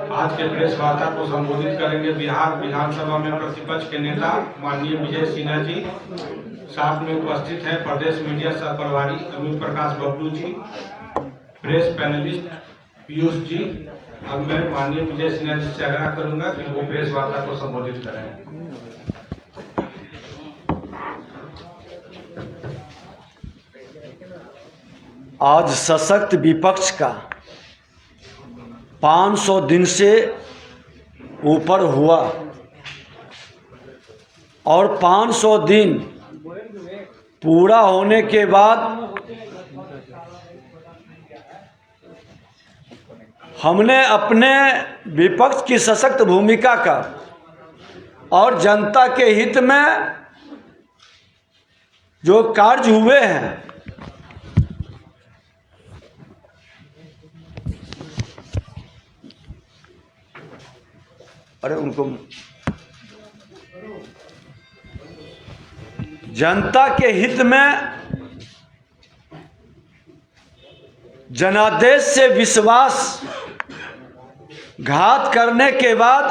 आज के प्रेस वार्ता को संबोधित करेंगे बिहार विधानसभा में प्रतिपक्ष के नेता माननीय विजय सिन्हा जी। साथ में उपस्थित है प्रदेश मीडिया सह प्रभारी अमित प्रकाश बबलू जी, प्रेस पैनलिस्ट पीयूष जी। अब मैं माननीय विजय सिन्हा जी से आग्रह करूंगा कि वो प्रेस वार्ता को संबोधित करें। आज सशक्त विपक्ष का 500 दिन से ऊपर हुआ और 500 दिन पूरा होने के बाद हमने अपने विपक्ष की सशक्त भूमिका का और जनता के हित में जो कार्य हुए हैं उनको जनता के हित में जनादेश से विश्वास घात करने के बाद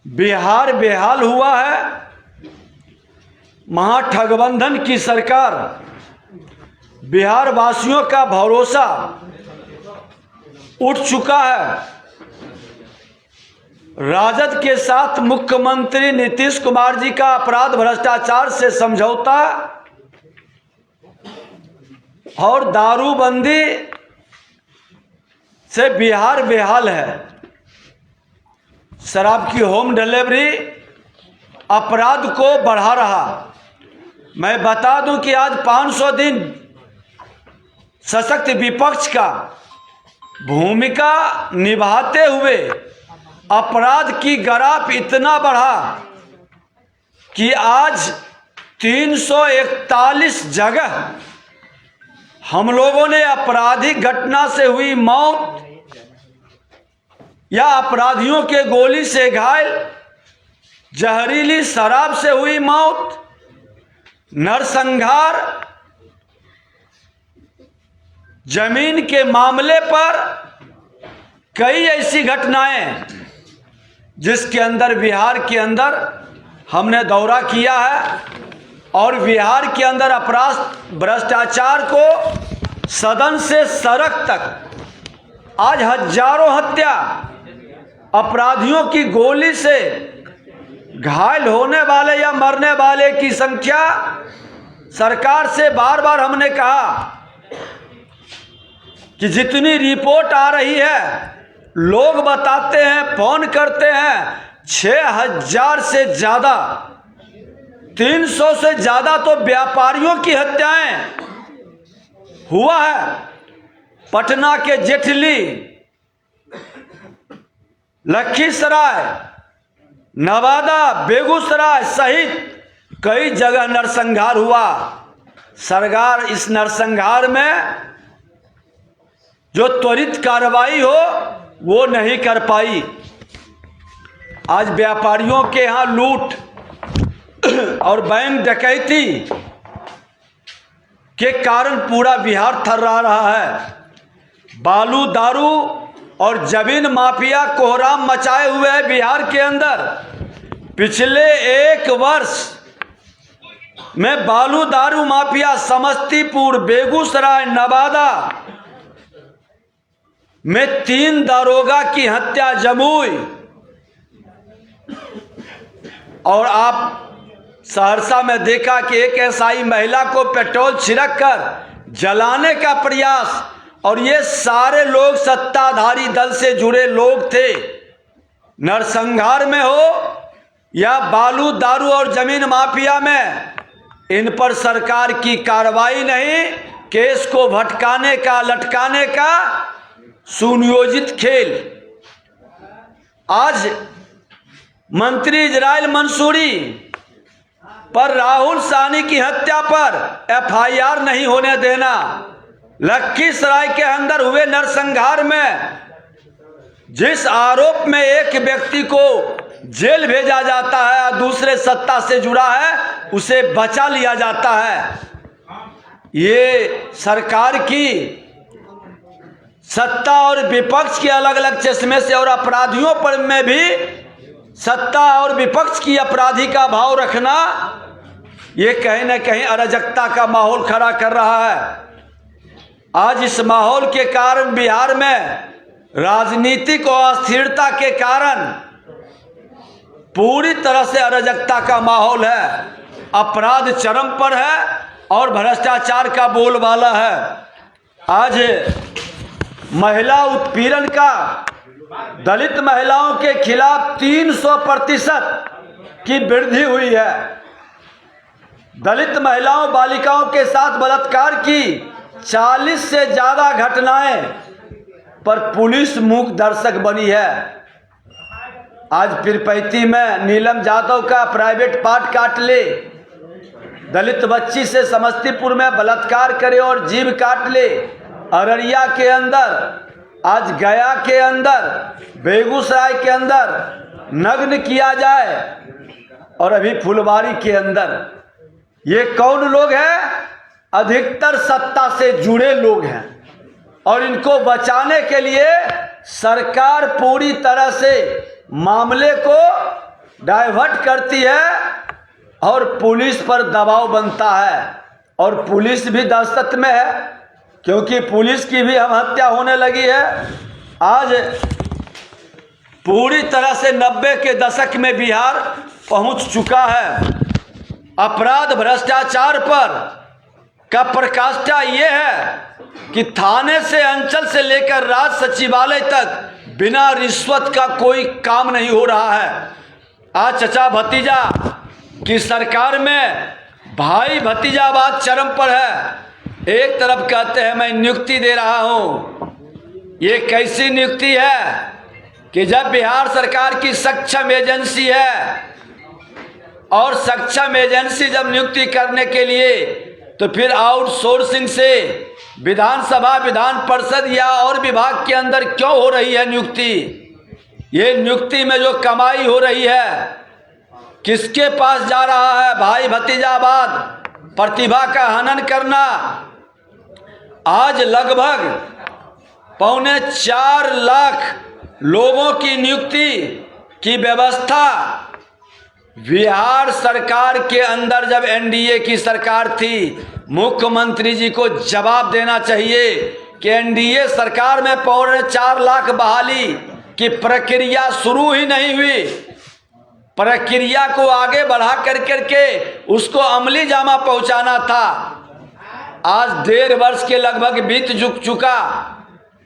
बिहार बेहाल हुआ है। महाठगबंधन की सरकार बिहार वासियों का भरोसा उठ चुका है। राजद के साथ मुख्यमंत्री नीतीश कुमार जी का अपराध भ्रष्टाचार से समझौता और दारूबंदी से बिहार बेहाल है। शराब की होम डिलीवरी अपराध को बढ़ा रहा। मैं बता दूं कि आज 500 दिन सशक्त विपक्ष का भूमिका निभाते हुए अपराध की ग्राफ इतना बढ़ा कि आज 341 जगह हम लोगों ने आपराधिक घटना से हुई मौत या अपराधियों के गोली से घायल, जहरीली शराब से हुई मौत, नरसंहार, जमीन के मामले पर कई ऐसी घटनाएं जिसके अंदर बिहार के अंदर हमने दौरा किया है और बिहार के अंदर अपराध भ्रष्टाचार को सदन से सड़क तक आज हजारों हत्या, अपराधियों की गोली से घायल होने वाले या मरने वाले की संख्या सरकार से बार बार हमने कहा कि जितनी रिपोर्ट आ रही है, लोग बताते हैं, फोन करते हैं, 6000 से ज्यादा, 300 से ज्यादा तो व्यापारियों की हत्याएं हुआ है। पटना के जेठली, लखीसराय, नवादा, बेगूसराय सहित कई जगह नरसंहार हुआ। सरकार इस नरसंहार में जो त्वरित कार्रवाई हो वो नहीं कर पाई। आज व्यापारियों के यहाँ लूट और बैंक डकैती के कारण पूरा बिहार थर्रा रहा है। बालू, दारू और जमीन माफिया कोहराम मचाए हुए है बिहार के अंदर। पिछले 1 वर्ष में बालू दारू माफिया समस्तीपुर, बेगूसराय, नवादा में 3 दारोगा की हत्या जमुई और आप सहरसा में देखा कि एक एसआई महिला को पेट्रोल छिड़क कर जलाने का प्रयास, और ये सारे लोग सत्ताधारी दल से जुड़े लोग थे। नरसंहार में हो या बालू, दारू और जमीन माफिया में, इन पर सरकार की कार्रवाई नहीं। केस को भटकाने का, लटकाने का सुनियोजित खेल। आज मंत्री इजराइल मंसूरी पर राहुल साहनी की हत्या पर एफआईआर नहीं होने देना। लखीसराय के अंदर हुए नरसंहार में जिस आरोप में एक व्यक्ति को जेल भेजा जाता है, दूसरे सत्ता से जुड़ा है, उसे बचा लिया जाता है। ये सरकार की सत्ता और विपक्ष के अलग अलग चश्मे से और अपराधियों पर में भी सत्ता और विपक्ष की अपराधी का भाव रखना, ये कहीं न कहीं अराजकता का माहौल खड़ा कर रहा है। आज इस माहौल के कारण बिहार में राजनीतिक और अस्थिरता के कारण पूरी तरह से अराजकता का माहौल है, अपराध चरम पर है और भ्रष्टाचार का बोलबाला है। आज महिला उत्पीड़न का दलित महिलाओं के खिलाफ 300% की वृद्धि हुई है। दलित महिलाओं बालिकाओं के साथ बलात्कार की 40 से ज़्यादा घटनाएं पर पुलिस मूक दर्शक बनी है। आज पीरपैंती में नीलम यादव का प्राइवेट पार्ट काट ले, दलित बच्ची से समस्तीपुर में बलात्कार करे और जीभ काट ले, अररिया के अंदर, आज गया के अंदर, बेगूसराय के अंदर नग्न किया जाए और अभी फुलवारी के अंदर। ये कौन लोग हैं? अधिकतर सत्ता से जुड़े लोग हैं और इनको बचाने के लिए सरकार पूरी तरह से मामले को डाइवर्ट करती है और पुलिस पर दबाव बनता है और पुलिस भी दहशत में है, क्योंकि पुलिस की भी हम हत्या होने लगी है। आज पूरी तरह से 90 के दशक में बिहार पहुंच चुका है। अपराध भ्रष्टाचार पर का प्रकाष्ठा ये है कि थाने से, अंचल से लेकर राज सचिवालय तक बिना रिश्वत का कोई काम नहीं हो रहा है। आज चचा भतीजा की सरकार में भाई भतीजावाद चरम पर है। एक तरफ कहते हैं मैं नियुक्ति दे रहा हूं, ये कैसी नियुक्ति है कि जब बिहार सरकार की सक्षम एजेंसी है और सक्षम एजेंसी जब नियुक्ति करने के लिए तो फिर आउटसोर्सिंग से विधानसभा, विधान परिषद या और विभाग के अंदर क्यों हो रही है नियुक्ति? ये नियुक्ति में जो कमाई हो रही है किसके पास जा रहा है? भाई भतीजावाद, प्रतिभा का हनन करना। आज लगभग 4.25 लाख लोगों की नियुक्ति की व्यवस्था बिहार सरकार के अंदर जब एनडीए की सरकार थी, मुख्यमंत्री जी को जवाब देना चाहिए कि एनडीए सरकार में 4.25 लाख बहाली की प्रक्रिया शुरू ही नहीं हुई। प्रक्रिया को आगे बढ़ा करके उसको अमली जामा पहुंचाना था। आज 1.5 वर्ष के लगभग बीत चुका,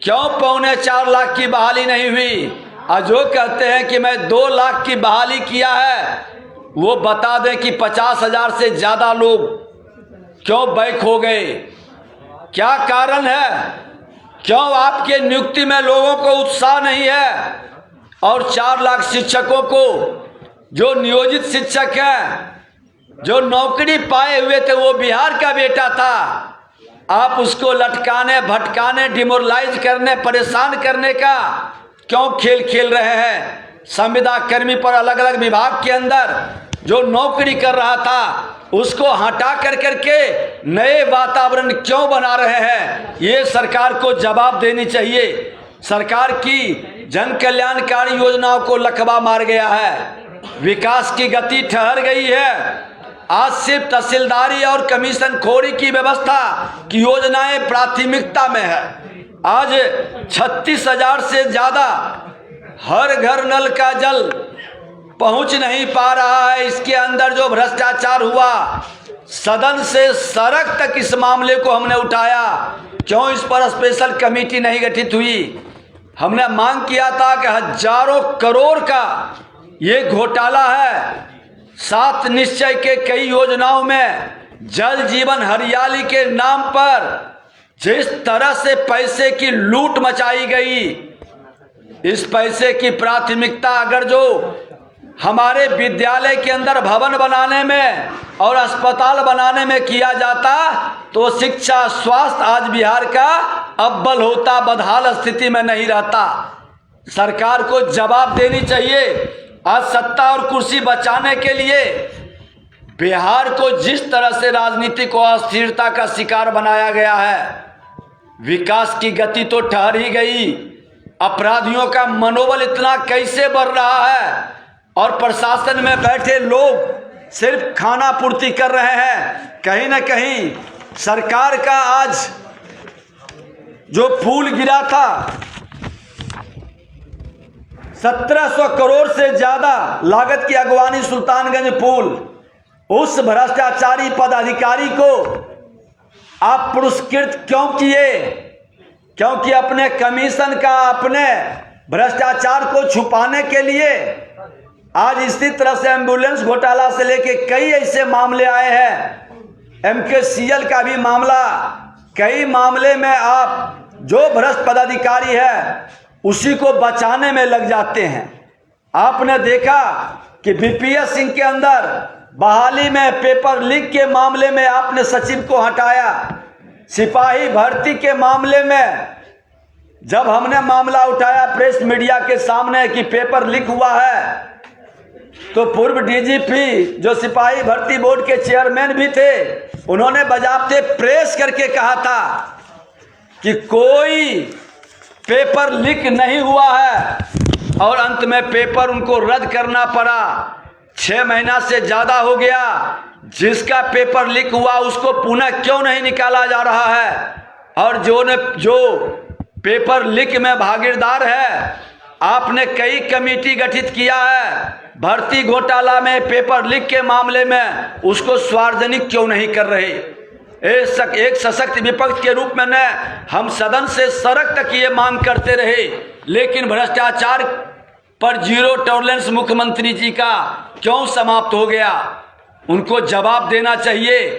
क्यों 4.25 लाख की बहाली नहीं हुई? आज जो कहते हैं कि मैं 2 लाख की बहाली किया है, वो बता दें कि 50,000 से ज़्यादा लोग क्यों बैक हो गए? क्या कारण है? क्यों आपके नियुक्ति में लोगों को उत्साह नहीं है? और 4 लाख शिक्षकों को, जो नियोजित शिक्षक हैं, जो नौकरी पाए हुए थे, वो बिहार का बेटा था, आप उसको लटकाने, भटकाने, डिमोरलाइज करने, परेशान करने का क्यों खेल खेल रहे हैं? संविदा कर्मी पर अलग अलग विभाग के अंदर जो नौकरी कर रहा था उसको हटा करके नए वातावरण क्यों बना रहे हैं? ये सरकार को जवाब देनी चाहिए। सरकार की जन कल्याणकारी योजनाओं को लकवा मार गया है, विकास की गति ठहर गई है। आज सिर्फ तहसीलदारी और कमीशन खोरी की व्यवस्था की योजनाएं प्राथमिकता में है। आज 36,000 से ज़्यादा हर घर नल का जल पहुंच नहीं पा रहा है। इसके अंदर जो भ्रष्टाचार हुआ, सदन से सड़क तक इस मामले को हमने उठाया। क्यों इस पर स्पेशल कमेटी नहीं गठित हुई? हमने मांग किया था कि हजारों करोड़ का ये घोटाला है। 7 निश्चय के कई योजनाओं में जल जीवन हरियाली के नाम पर जिस तरह से पैसे की लूट मचाई गई, इस पैसे की प्राथमिकता अगर जो हमारे विद्यालय के अंदर भवन बनाने में और अस्पताल बनाने में किया जाता तो शिक्षा, स्वास्थ्य आज बिहार का अव्वल होता, बदहाल स्थिति में नहीं रहता। सरकार को जवाब देनी चाहिए। आज सत्ता और कुर्सी बचाने के लिए बिहार को जिस तरह से राजनीतिक अस्थिरता का शिकार बनाया गया है, विकास की गति तो ठहर ही गई, अपराधियों का मनोबल इतना कैसे बढ़ रहा है और प्रशासन में बैठे लोग सिर्फ खाना पूर्ति कर रहे हैं। कहीं ना कहीं सरकार का आज जो पुल गिरा था 1700 करोड़ से ज्यादा लागत की अगवानी सुल्तानगंज पुल, उस भ्रष्टाचारी पदाधिकारी को आप पुरस्कृत क्यों किए? क्योंकि अपने कमीशन का, अपने भ्रष्टाचार को छुपाने के लिए आज इसी तरह से एम्बुलेंस घोटाला से लेके कई ऐसे मामले आए हैं। MKCL का भी मामला, कई मामले में आप जो भ्रष्ट पदाधिकारी है उसी को बचाने में लग जाते हैं। आपने देखा कि BPS सिंह के अंदर बहाली में पेपर लीक के मामले में आपने सचिव को हटाया। सिपाही भर्ती के मामले में जब हमने मामला उठाया प्रेस मीडिया के सामने कि पेपर लीक हुआ है, तो पूर्व DGP जो सिपाही भर्ती बोर्ड के चेयरमैन भी थे, उन्होंने बजाबते प्रेस करके कहा था कि कोई पेपर लीक नहीं हुआ है और अंत में पेपर उनको रद्द करना पड़ा। 6 महीना से ज्यादा हो गया, जिसका पेपर लीक हुआ उसको पुनः क्यों नहीं निकाला जा रहा है? और जो पेपर लीक में भागीदार है, आपने कई कमेटी गठित किया है भर्ती घोटाला में, पेपर लीक के मामले में, उसको सार्वजनिक क्यों नहीं कर रहे? एक सशक्त विपक्ष के रूप में न हम सदन से सड़क तक ये मांग करते रहे, लेकिन भ्रष्टाचार पर जीरो टॉलरेंस मुख्यमंत्री जी का क्यों समाप्त हो गया? उनको जवाब देना चाहिए।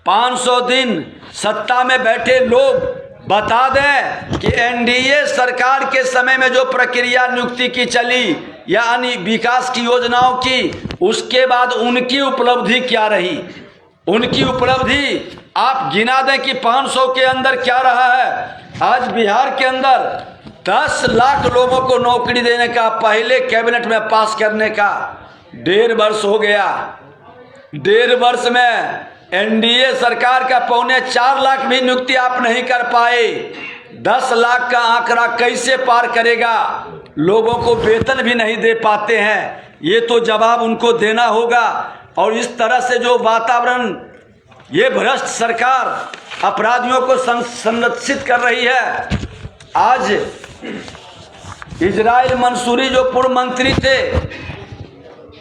500 दिन सत्ता में बैठे लोग बता दें कि NDA सरकार के समय में जो प्रक्रिया नियुक्ति की चली यानी विकास की योजनाओं की, उसके बाद उनकी उपलब्धि क्या रही? उनकी उपलब्धि आप गिना दें कि 500 के अंदर क्या रहा है। आज बिहार के अंदर 10 लाख लोगों को नौकरी देने का पहले कैबिनेट में पास करने का 1.5 वर्ष हो गया। 1.5 वर्ष में NDA सरकार का 3.25 लाख भी नियुक्ति आप नहीं कर पाए। 10 लाख का आंकड़ा कैसे पार करेगा? लोगों को वेतन भी नहीं दे पाते हैं। ये तो जवाब उनको देना होगा। और इस तरह से जो वातावरण ये भ्रष्ट सरकार अपराधियों को संरक्षित कर रही है। आज इजराइल मंसूरी जो पूर्व मंत्री थे,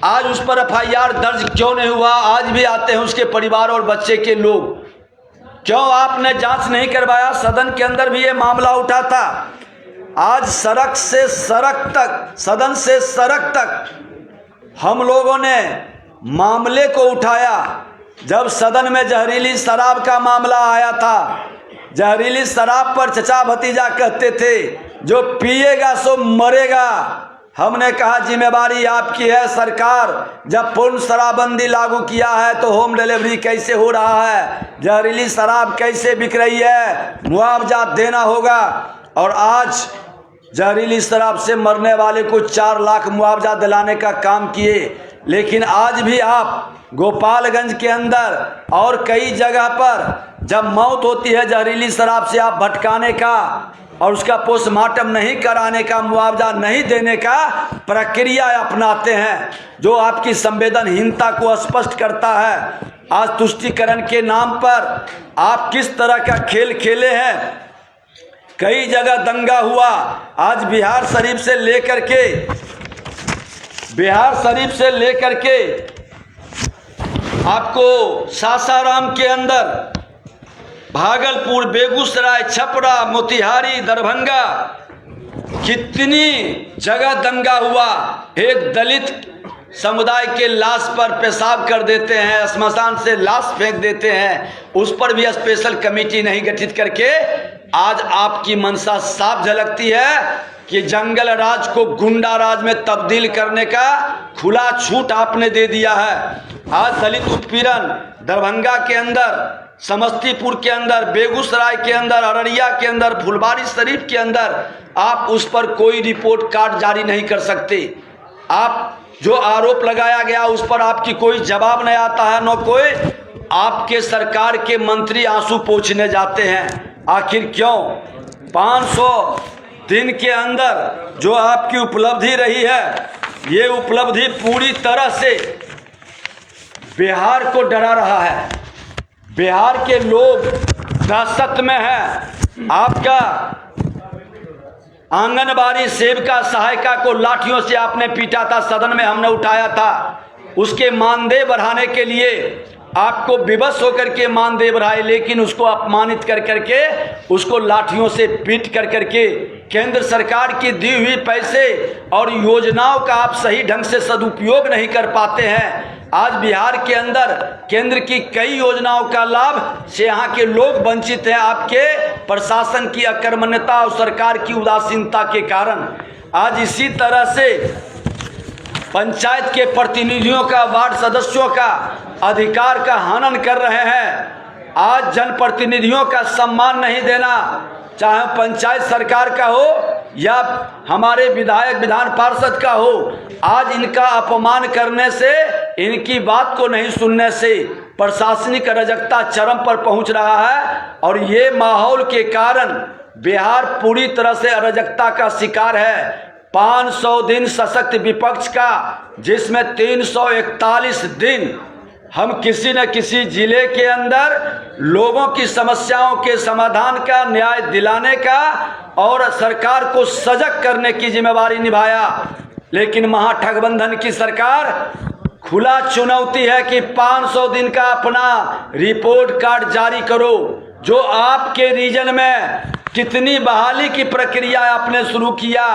आज उस पर FIR दर्ज क्यों नहीं हुआ? आज भी आते हैं उसके परिवार और बच्चे के लोग। क्यों आपने जांच नहीं करवाया? सदन के अंदर भी ये मामला उठा था। आज सड़क से सड़क तक, सदन से सड़क तक हम लोगों ने मामले को उठाया। जब सदन में जहरीली शराब का मामला आया था, जहरीली शराब पर चचा भतीजा कहते थे जो पिएगा सो मरेगा। हमने कहा जिम्मेवारी आपकी है सरकार, जब पूर्ण शराबबंदी लागू किया है तो होम डिलीवरी कैसे हो रहा है? जहरीली शराब कैसे बिक रही है? मुआवजा देना होगा। और आज जहरीली शराब से मरने वाले को 4 लाख मुआवजा दिलाने का काम किए। लेकिन आज भी आप गोपालगंज के अंदर और कई जगह पर जब मौत होती है जहरीली शराब से, आप भटकाने का और उसका पोस्टमार्टम नहीं कराने का, मुआवजा नहीं देने का प्रक्रिया अपनाते हैं, जो आपकी संवेदनहीनता को स्पष्ट करता है। आज तुष्टीकरण के नाम पर आप किस तरह का खेल खेले हैं। कई जगह दंगा हुआ। आज बिहार शरीफ से लेकर के आपको सासाराम के अंदर, भागलपुर, बेगूसराय, छपरा, मोतिहारी, दरभंगा, कितनी जगह दंगा हुआ। एक दलित समुदाय के लाश पर पेशाब कर देते हैं, श्मशान से लाश फेंक देते हैं, उस पर भी स्पेशल कमेटी नहीं गठित करके आज आपकी मंशा साफ झलकती है कि जंगल राज को गुंडा राज में तब्दील करने का खुला छूट आपने दे दिया है। आज दलित उत्पीड़न दरभंगा के अंदर, समस्तीपुर के अंदर, बेगूसराय के अंदर, अररिया के अंदर, फुलवारी शरीफ के अंदर आप उस पर कोई रिपोर्ट कार्ड जारी नहीं कर सकते। आप जो आरोप लगाया गया उस पर आपकी कोई जवाब नहीं आता है, न कोई आपके सरकार के मंत्री आंसू पोंछने जाते हैं। आखिर क्यों? 500 दिन के अंदर जो आपकी उपलब्धि रही है, ये उपलब्धि पूरी तरह से बिहार को डरा रहा है। बिहार के लोग दहशत में हैं। आपका आंगनबाड़ी सेविका सहायिका को लाठियों से आपने पीटा था, सदन में हमने उठाया था। उसके मानदेय बढ़ाने के लिए आपको विवश होकर के मानदेय बढ़ाए, लेकिन उसको अपमानित कर करके उसको लाठियों से पीट कर करके केंद्र सरकार की दी हुई पैसे और योजनाओं का आप सही ढंग से सदुपयोग नहीं कर पाते हैं। आज बिहार के अंदर केंद्र की कई योजनाओं का लाभ से यहाँ के लोग वंचित हैं, आपके प्रशासन की अकर्मण्यता और सरकार की उदासीनता के कारण। आज इसी तरह से पंचायत के प्रतिनिधियों का, वार्ड सदस्यों का अधिकार का हनन कर रहे हैं। आज जनप्रतिनिधियों का सम्मान नहीं देना, चाहे पंचायत सरकार का हो या हमारे विधायक विधान पार्षद का हो, आज इनका अपमान करने से, इनकी बात को नहीं सुनने से प्रशासनिक अराजकता चरम पर पहुंच रहा है। और ये माहौल के कारण बिहार पूरी तरह से अराजकता का शिकार है। 500 दिन सशक्त विपक्ष का, जिसमें 341 दिन हम किसी न किसी जिले के अंदर लोगों की समस्याओं के समाधान का, न्याय दिलाने का और सरकार को सजग करने की जिम्मेवारी निभाया। लेकिन महागठबंधन की सरकार खुला चुनौती है कि 500 दिन का अपना रिपोर्ट कार्ड जारी करो। जो आपके रीजन में कितनी बहाली की प्रक्रिया आपने शुरू किया,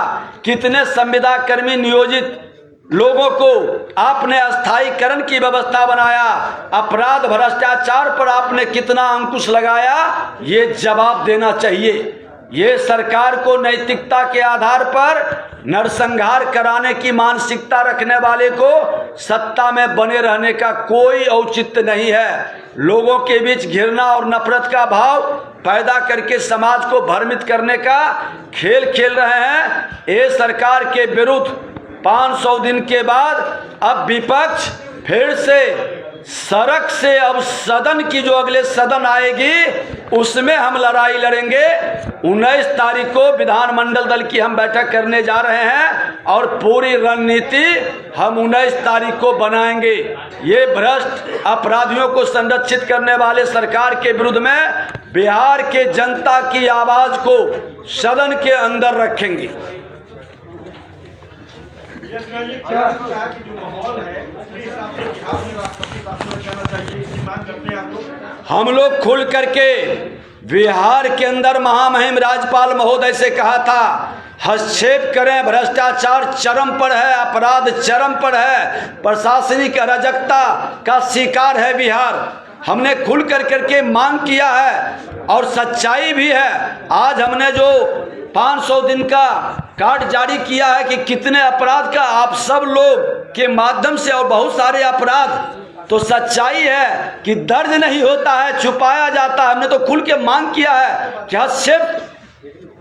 कितने संविदा कर्मी नियोजित लोगों को आपने अस्थायीकरण की व्यवस्था बनाया, अपराध भ्रष्टाचार पर आपने कितना अंकुश लगाया, ये जवाब देना चाहिए। ये सरकार को नैतिकता के आधार पर नरसंहार कराने की मानसिकता रखने वाले को सत्ता में बने रहने का कोई औचित्य नहीं है। लोगों के बीच घृणा और नफरत का भाव पैदा करके समाज को भ्रमित करने का खेल खेल रहे हैं। ये सरकार के विरुद्ध 500 दिन के बाद अब विपक्ष फिर से सड़क से, अब सदन की जो अगले सदन आएगी उसमें हम लड़ाई लड़ेंगे। 19 तारीख को विधानमंडल दल की हम बैठक करने जा रहे हैं और पूरी रणनीति हम 19 तारीख को बनाएंगे। ये भ्रष्ट अपराधियों को संरक्षित करने वाले सरकार के विरुद्ध में बिहार के जनता की आवाज को सदन के अंदर रखेंगे। हम लोग खुल करके बिहार के अंदर महामहिम राज्यपाल महोदय से कहा था, हस्तक्षेप करें, भ्रष्टाचार चरम पर है, अपराध चरम पर है, प्रशासनिक अराजकता का शिकार है बिहार। हमने खुल करके मांग किया है और सच्चाई भी है। आज हमने जो 500 दिन का कार्ड जारी किया है कि कितने अपराध का आप सब लोग के माध्यम से, और बहुत सारे अपराध तो सच्चाई है कि दर्ज नहीं होता है, छुपाया जाता है। हमने तो खुल के मांग किया है कि हस्तक्षेप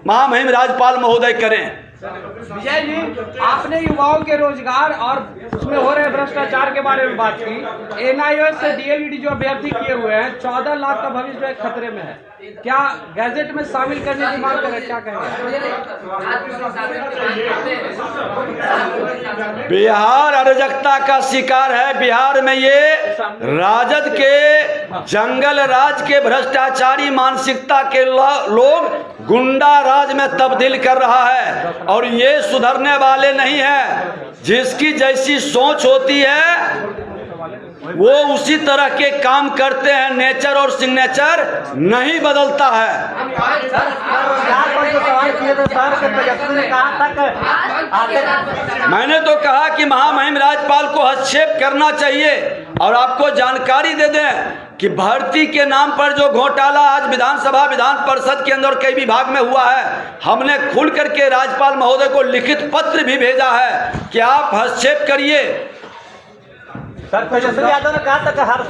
महामहिम राज्यपाल महोदय करें। विजय जी, आपने युवाओं के रोजगार और उसमें हो रहे भ्रष्टाचार के बारे में बात की। एनआईओएस से डीएलईडी जो अभ्यर्थी किए हुए हैं, 14 लाख का भविष्य जो है खतरे में है। क्या गैजेट में शामिल करने की मांग करें, क्या कहेंगे? बिहार अराजकता का शिकार है। बिहार में ये राजद के, जंगल राज के भ्रष्टाचारी मानसिकता के लोग गुंडा राज में तब्दील कर रहा है और ये सुधरने वाले नहीं है। जिसकी जैसी सोच होती है वो उसी तरह के काम करते हैं। नेचर और सिग्नेचर नहीं बदलता है। मैंने तो कहा कि महामहिम राज्यपाल को हस्तक्षेप करना चाहिए। और आपको जानकारी दे दें कि भर्ती के नाम पर जो घोटाला आज विधानसभा, विधान परिषद के अंदर कई विभाग में हुआ है, हमने खुल करके राज्यपाल महोदय को लिखित पत्र भी भेजा है कि आप हस्तक्षेप करिए। सर, तेजस्वी यादव ने कहा था कि हर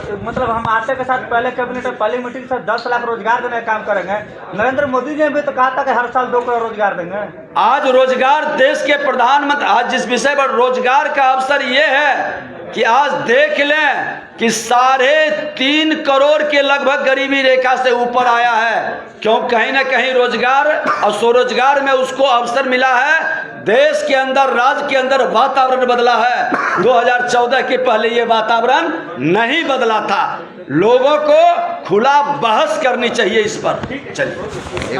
हम आशा के साथ पहले कैबिनेट में पहली मीटिंग से 10 लाख रोजगार देने का काम करेंगे। नरेंद्र मोदी जी ने भी तो कहा था कि हर साल 2 करोड़ रोजगार देंगे। आज रोजगार, देश के प्रधानमंत्री, आज जिस विषय पर रोजगार का अवसर ये है कि आज देख लें कि 3.5 करोड़ के लगभग गरीबी रेखा से ऊपर आया है। क्यों? कहीं ना कहीं रोजगार और स्वरोजगार में उसको अवसर मिला है। देश के अंदर, राज्य के अंदर वातावरण बदला है। 2014 के पहले ये वातावरण नहीं बदला था। लोगों को खुला बहस करनी चाहिए इस पर। चलिए।